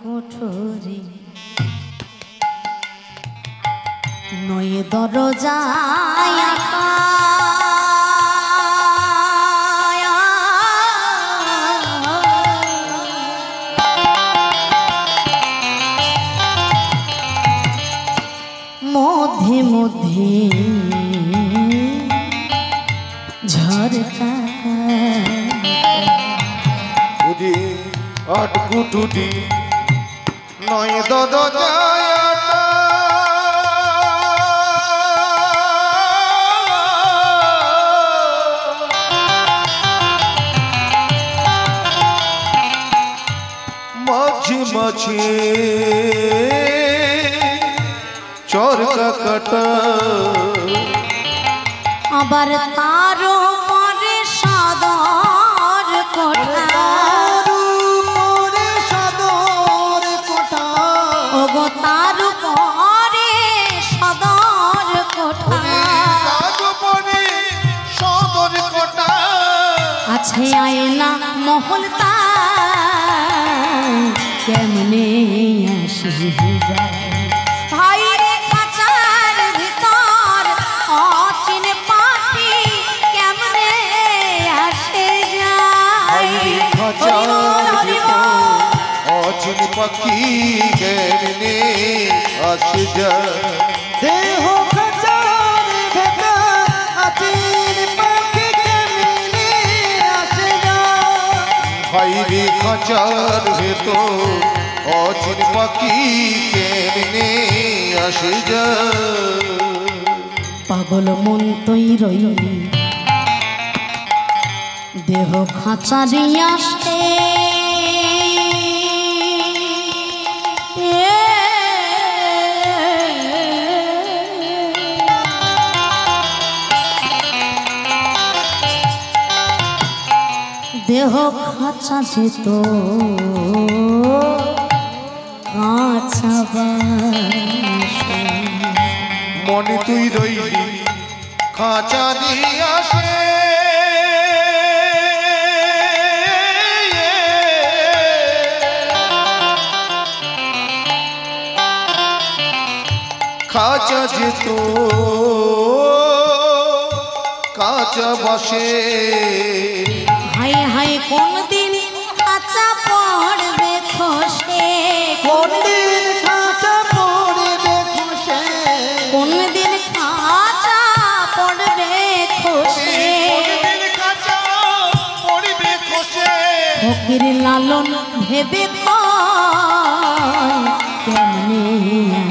কুঠুরি নয় দরজায় মধ্যে মধ্যে ঝরকা টুডি আটকু টুডি নয় দরজায় মাঝে মাঝে চরকা কাটা আবার তারও পরে সদর কোঠা ওগো তার পরে সদর কোঠা আছে আয়না মহল কেমনে আসি যায় ভাই রে খাঁচার ভিতর অচিন পাখি কেমনে আসে যায় অচিন পাখি কেমনে আসে যায় দেহ খাঁচার ভেতর অচিন পাখি কেমনে আসে যায় ভাইরে খাঁচার ভেতর অচিন পাখি কেমনে আসে যায় পাগল মন তৈ রইলি দেহ খাঁচারি আসে দেহ খাঁচা যেত কাঁচা মনে তুই রইলি খাঁচা দিয়ে আসে খাঁচা যেত কাঁচা বসে হাই হাই কোন দিন খাঁচা পড়বে খসে কোন দিন খাঁচা পড়বে খসে কোন দিন খাঁচা পড়বে খসে ফকির লালন ভেবে কেমনে